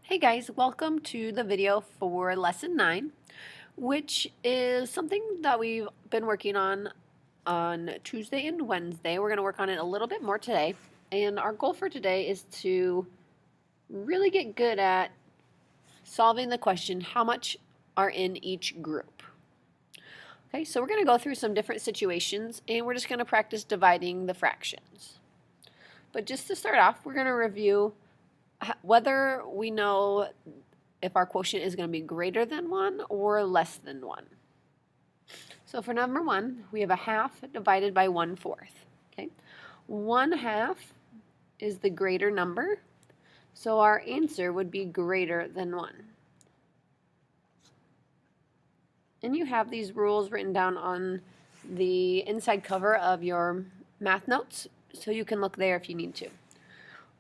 Hey guys, welcome to the video for lesson 9, which is something that we've been working on Tuesday and Wednesday. We're going to work on it a little bit more today, and our goal for today is to really get good at solving the question, how much are in each group? Okay, so we're going to go through some different situations, and we're just going to practice dividing the fractions. But just to start off, we're going to review whether we know if our quotient is going to be greater than 1 or less than 1. So for number 1, we have a half divided by 1/4. Okay, 1/2 is the greater number, so our answer would be greater than 1. And you have these rules written down on the inside cover of your math notes, so you can look there if you need to.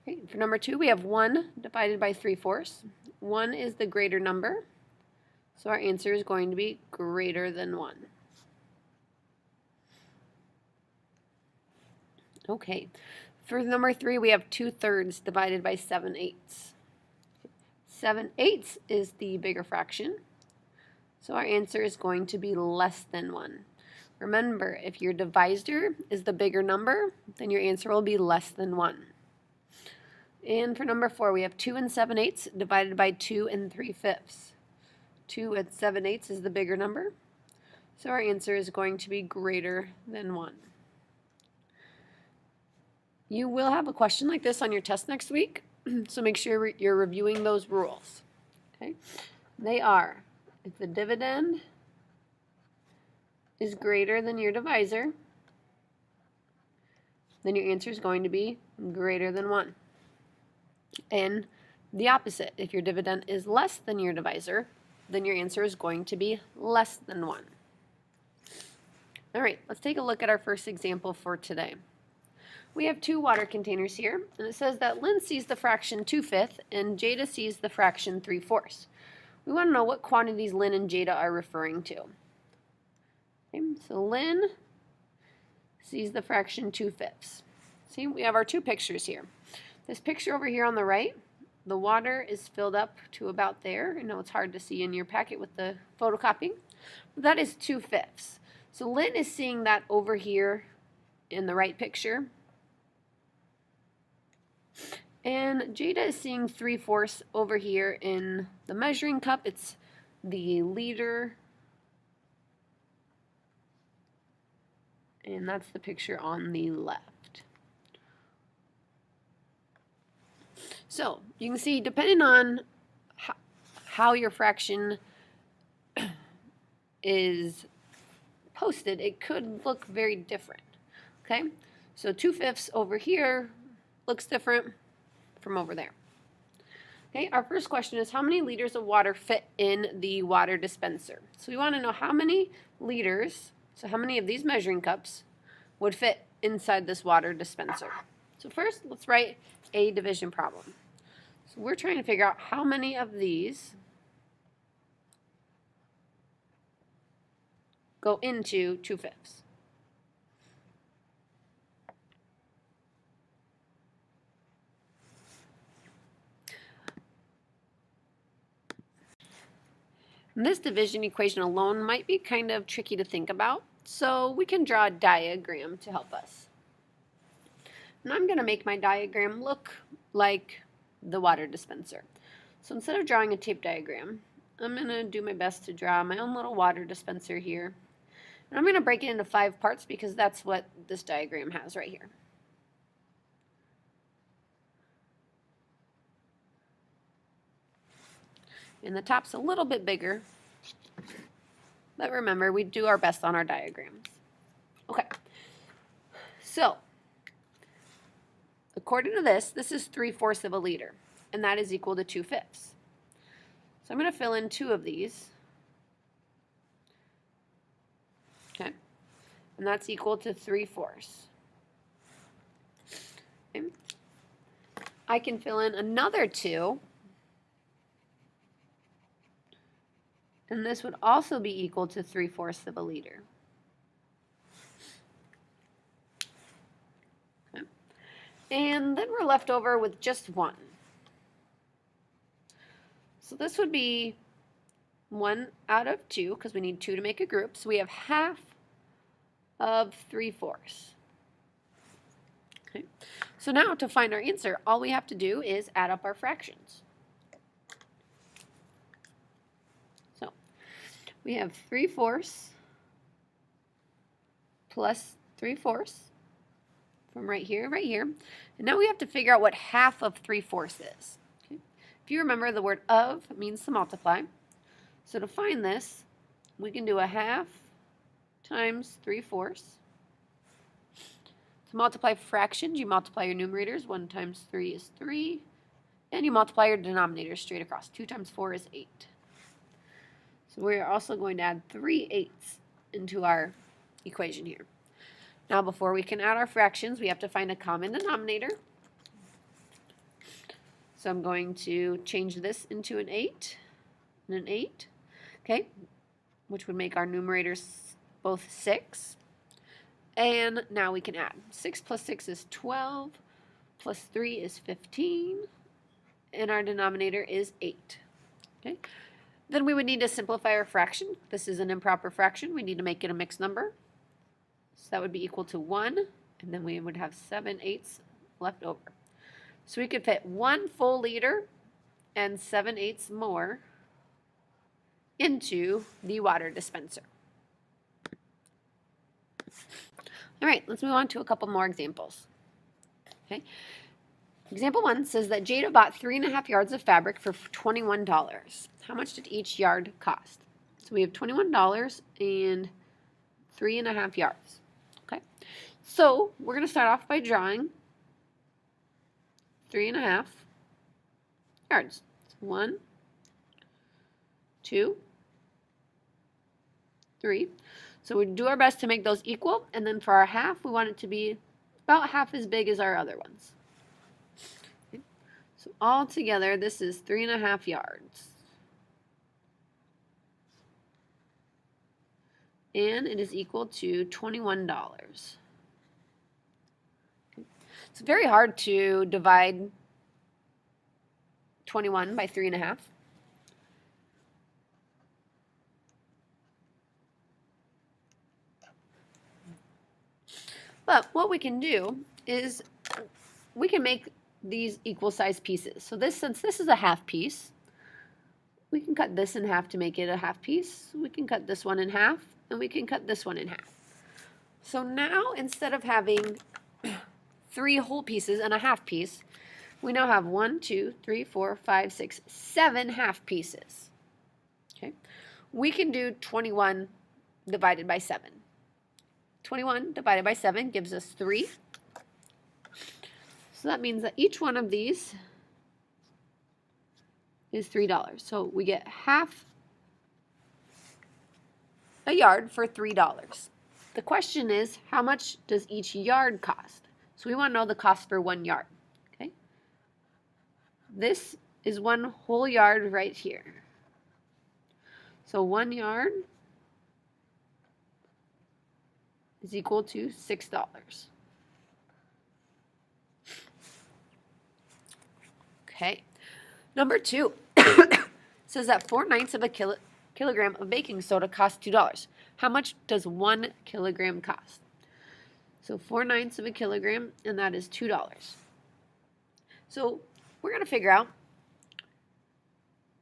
Okay, for number 2, we have 1 divided by 3/4. 1 is the greater number, so our answer is going to be greater than 1. Okay, for number 3, we have 2/3 divided by 7/8. 7/8 is the bigger fraction, so our answer is going to be less than 1. Remember, if your divisor is the bigger number, then your answer will be less than 1. And for number 4, we have 2 7/8 divided by 2 3/5. 2 7/8 is the bigger number, so our answer is going to be greater than 1. You will have a question like this on your test next week, so make sure you're reviewing those rules. Okay? They are, if the dividend is greater than your divisor, then your answer is going to be greater than 1. And the opposite, if your dividend is less than your divisor, then your answer is going to be less than 1. All right, let's take a look at our first example for today. We have 2 water containers here, and it says that Lynn sees the fraction 2/5 and Jada sees the fraction 3/4. We want to know what quantities Lynn and Jada are referring to. Okay, so Lynn sees the fraction 2/5. See, we have our 2 pictures here. This picture over here on the right, the water is filled up to about there. I know it's hard to see in your packet with the photocopying, but that is 2/5. So Lynn is seeing that over here in the right picture. And Jada is seeing 3/4 over here in the measuring cup. It's the liter. And that's the picture on the left. So you can see, depending on how your fraction is posted, it could look very different. Okay, so 2/5 over here looks different from over there. Okay, our first question is, how many liters of water fit in the water dispenser? So we want to know how many liters, so how many of these measuring cups would fit inside this water dispenser. So first, let's write a division problem. So we're trying to figure out how many of these go into 2/5. And this division equation alone might be kind of tricky to think about, so we can draw a diagram to help us. And I'm going to make my diagram look like the water dispenser. So instead of drawing a tape diagram, I'm going to do my best to draw my own little water dispenser here. And I'm going to break it into 5 parts because that's what this diagram has right here. And the top's a little bit bigger, but remember, we do our best on our diagrams. Okay, so according to this is 3/4 of a liter, and that is equal to 2/5. So I'm going to fill in 2 of these. Okay, and that's equal to 3/4. Okay. I can fill in another 2, and this would also be equal to 3/4 of a liter. Okay. And then we're left over with just 1. So this would be 1 out of 2 because we need 2 to make a group. So we have half of 3/4. Okay. So now to find our answer, all we have to do is add up our fractions. So we have 3/4 plus 3/4 from right here, And now we have to figure out what half of 3/4 is. Okay. If you remember, the word of means to multiply. So to find this, we can do a half times 3/4. To multiply fractions, you multiply your numerators. 1 times 3 is 3. And you multiply your denominators straight across. 2 times 4 is 8. So we're also going to add 3/8 into our equation here. Now before we can add our fractions, we have to find a common denominator. So I'm going to change this into an 8 and an 8, okay, which would make our numerators both 6. And now we can add. 6 plus 6 is 12, plus 3 is 15, and our denominator is 8. Okay. Then we would need to simplify our fraction. This is an improper fraction. We need to make it a mixed number. So that would be equal to 1, and then we would have 7/8 left over. So we could fit 1 full liter and 7/8 more into the water dispenser. All right, let's move on to a couple more examples. Okay. Example 1 says that Jada bought 3.5 yards of fabric for $21. How much did each yard cost? So we have $21 and 3.5 yards. Okay. So we're going to start off by drawing 3.5 yards. So 1, 2, 3. So we do our best to make those equal, and then for our half, we want it to be about half as big as our other ones. Okay. So all together, this is 3.5 yards. And it is equal to $21. Okay. It's very hard to divide 21 by 3.5. But what we can do is we can make these equal size pieces. So since this is a half piece, we can cut this in half to make it a half piece. We can cut this one in half, and we can cut this one in half. So now instead of having 3 whole pieces and a half piece, we now have 1, 2, 3, 4, 5, 6, 7 half pieces. Okay, we can do 21 divided by 7. 21 divided by 7 gives us 3. So that means that each one of these is $3. So we get half a yard for $3. The question is, how much does each yard cost? So we want to know the cost for 1 yard. Okay? This is 1 whole yard right here. So 1 yard is equal to $6. Okay. Number 2 says that 4/9 of a kilogram of baking soda costs $2. How much does 1 kilogram cost? So 4/9 of a kilogram, and that is $2. So we're going to figure out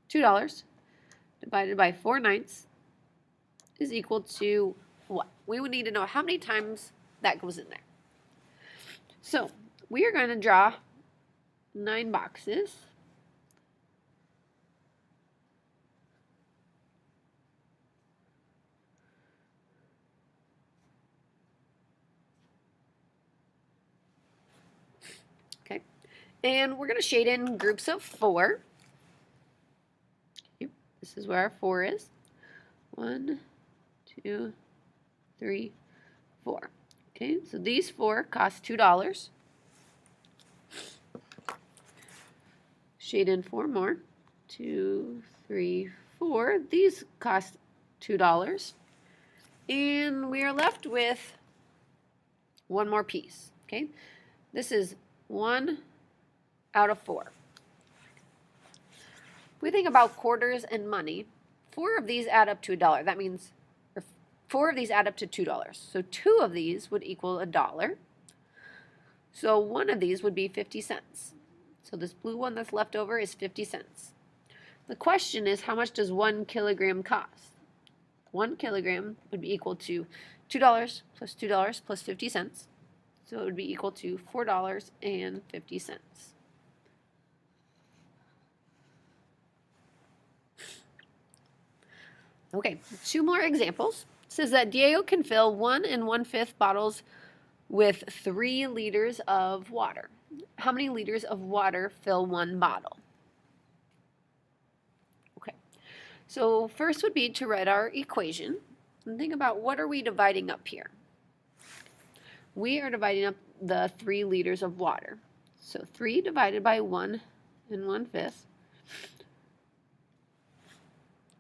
$2 divided by 4/9 is equal to what? We would need to know how many times that goes in there. So we are going to draw 9 boxes. Okay. And we're going to shade in groups of 4. Okay. This is where our 4 is. 1, 2, 3, 4. Okay, so these 4 cost $2. Shade in 4 more. 2, 3, 4. These cost $2. And we are left with 1 more piece. Okay, this is 1 out of 4. we think about quarters and money, 4 of these add up to $1. That means 4 of these add up to $2. So 2 of these would equal $1. So 1 of these would be 50 cents. So this blue one that's left over is 50 cents. The question is, how much does 1 kilogram cost? 1 kilogram would be equal to $2 plus $2 plus 50 cents. So it would be equal to $4.50. Okay, 2 more examples. It says that Diego can fill 1 1/5 bottles with 3 liters of water. How many liters of water fill 1 bottle? Okay, so first would be to write our equation and think about what are we dividing up here. We are dividing up the 3 liters of water. So 3 divided by 1 1/5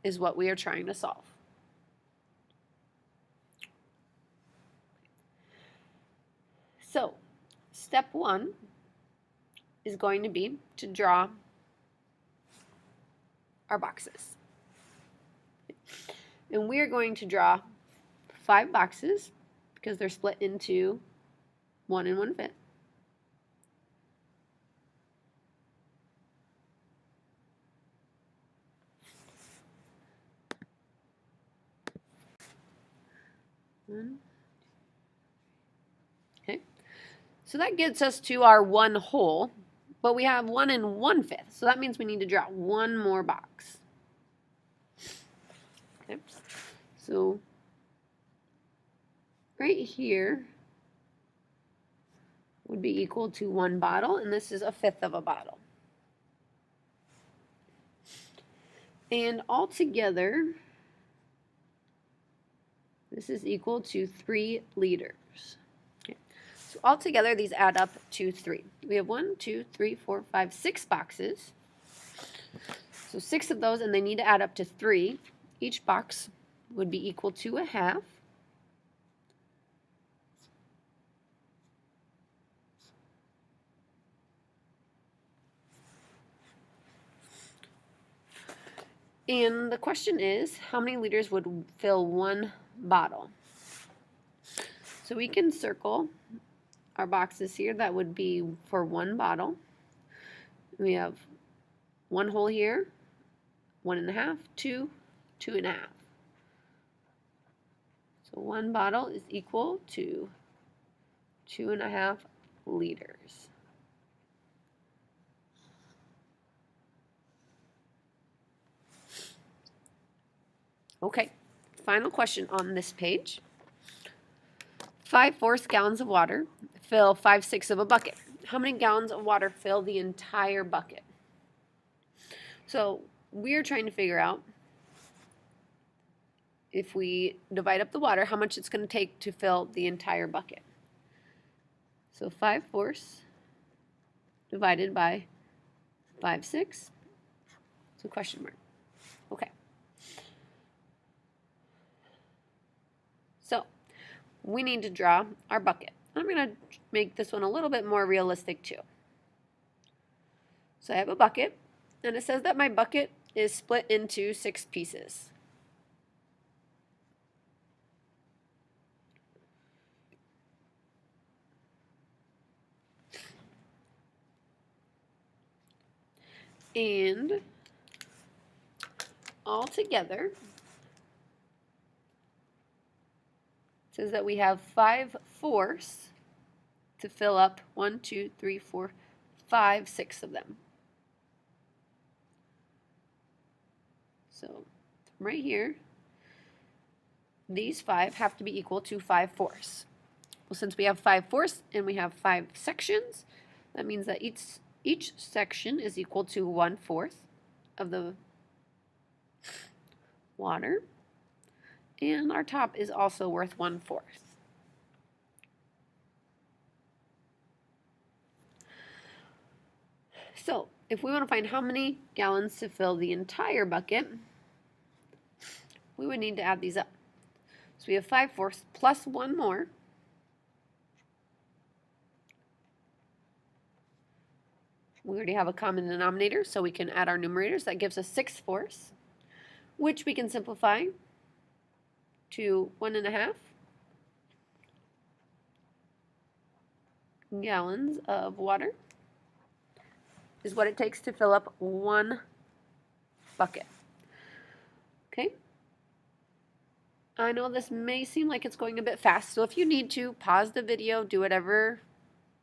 is what we are trying to solve. So step 1 is going to be to draw our boxes. And we are going to draw 5 boxes because they're split into 1 1/5. Okay, so that gets us to our 1 whole, but we have 1 1/5, so that means we need to draw 1 more box. Okay, so right here would be equal to 1 bottle, and this is 1/5 of a bottle. And altogether, this is equal to 3 liters. Okay. So altogether, these add up to 3. We have 1, 2, 3, 4, 5, 6 boxes. So 6 of those, and they need to add up to 3. Each box would be equal to 1/2. And the question is, how many liters would fill 1 bottle? So we can circle our boxes here. That would be for 1 bottle. We have 1 whole here, 1 1/2, 2, 2 1/2. So 1 bottle is equal to 2 1/2 liters. Okay, final question on this page. 5/4 gallons of water fill 5/6 of a bucket. How many gallons of water fill the entire bucket? So we're trying to figure out, if we divide up the water, how much it's going to take to fill the entire bucket. So 5/4 divided by 5/6. So question mark. Okay. So we need to draw our bucket. I'm going to make this one a little bit more realistic too. So I have a bucket, and it says that my bucket is split into 6 pieces. And all together, it says that we have 5/4 to fill up 1, 2, 3, 4, 5, 6 of them. So right here, these 5 have to be equal to 5/4. Well, since we have 5/4 and we have 5 sections, that means that each section is equal to 1/4 of the water, and our top is also worth 1/4. So if we want to find how many gallons to fill the entire bucket, we would need to add these up. So we have 5/4 plus 1 more. We already have a common denominator, so we can add our numerators. That gives us 6/4, which we can simplify to 1.5 gallons of water is what it takes to fill up one bucket. Okay? I know this may seem like it's going a bit fast, so if you need to, pause the video, do whatever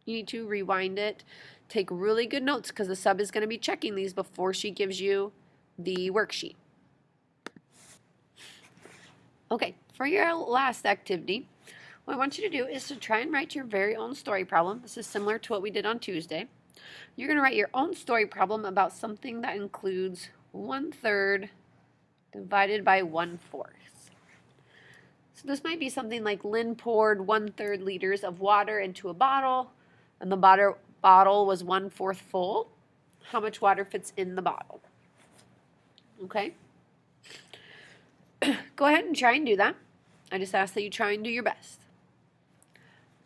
you need to, rewind it, take really good notes because the sub is going to be checking these before she gives you the worksheet. Okay, for your last activity, what I want you to do is to try and write your very own story problem. This is similar to what we did on Tuesday. You're going to write your own story problem about something that includes 1/3 divided by 1/4. So this might be something like Lynn poured 1/3 liters of water into a bottle, and the bottle was 1/4 full. How much water fits in the bottle? Okay? Go ahead and try and do that. I just ask that you try and do your best.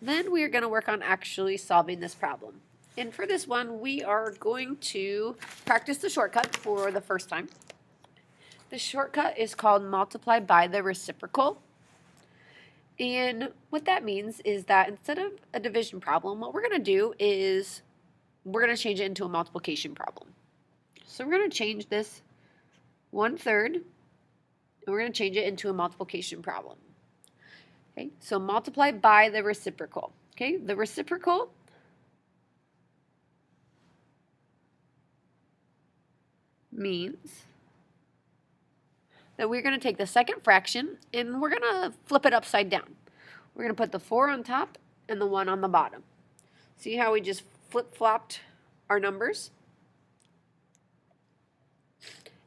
Then we are going to work on actually solving this problem. And for this one, we are going to practice the shortcut for the first time. The shortcut is called multiply by the reciprocal. And what that means is that instead of a division problem, what we're going to do is we're going to change it into a multiplication problem. So we're going to change this 1/3, and we're going to change it into a multiplication problem. Okay, so multiply by the reciprocal. Okay, the reciprocal means that we're going to take the second fraction and we're going to flip it upside down. We're going to put the 4 on top and the 1 on the bottom. See how we just flip-flopped our numbers?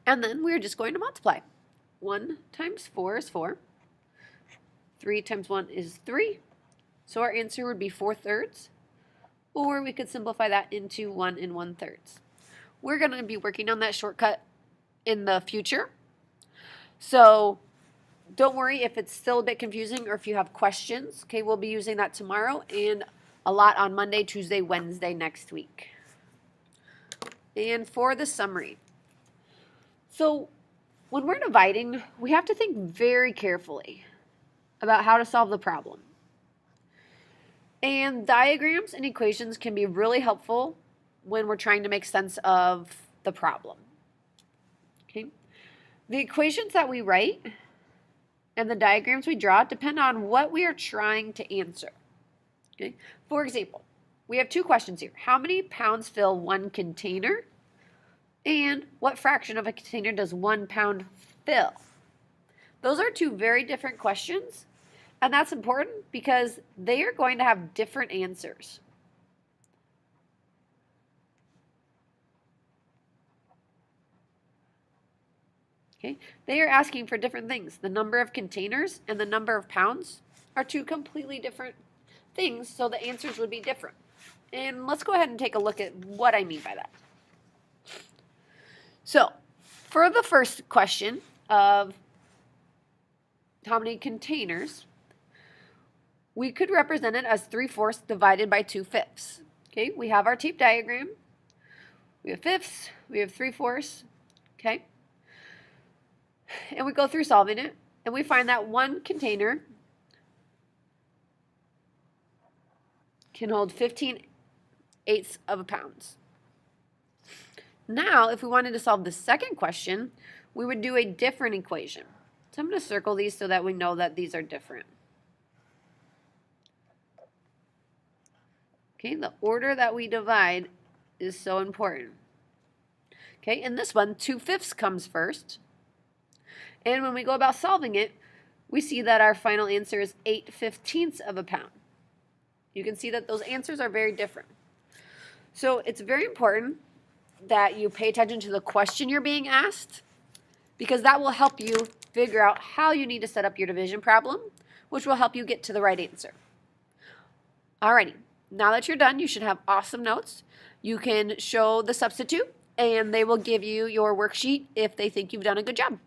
And then we're just going to multiply. 1 times 4 is 4. 3 times 1 is 3. So our answer would be 4/3. Or we could simplify that into 1 1/3. We're going to be working on that shortcut in the future. So don't worry if it's still a bit confusing or if you have questions. Okay, we'll be using that tomorrow and a lot on Monday, Tuesday, Wednesday next week. And for the summary. So when we're dividing, we have to think very carefully about how to solve the problem. And diagrams and equations can be really helpful when we're trying to make sense of the problem. Okay? The equations that we write and the diagrams we draw depend on what we are trying to answer. Okay? For example, we have 2 questions here. How many pounds fill 1 container? And what fraction of a container does 1 pound fill? Those are 2 very different questions, and that's important because they are going to have different answers. Okay? They are asking for different things. The number of containers and the number of pounds are 2 completely different things, so the answers would be different. And let's go ahead and take a look at what I mean by that. So, for the first question of how many containers, we could represent it as 3/4 divided by 2/5. Okay, we have our tape diagram. We have fifths, we have 3/4. Okay. And we go through solving it, and we find that 1 container can hold 15/8 of a pound. Now, if we wanted to solve the second question, we would do a different equation. So I'm going to circle these so that we know that these are different. Okay, the order that we divide is so important. Okay, in this one, 2/5 comes first. And when we go about solving it, we see that our final answer is 8/15 of a pound. You can see that those answers are very different. So it's very important that you pay attention to the question you're being asked, because that will help you figure out how you need to set up your division problem, which will help you get to the right answer. Alrighty, now that you're done, you should have awesome notes. You can show the substitute, and they will give you your worksheet if they think you've done a good job.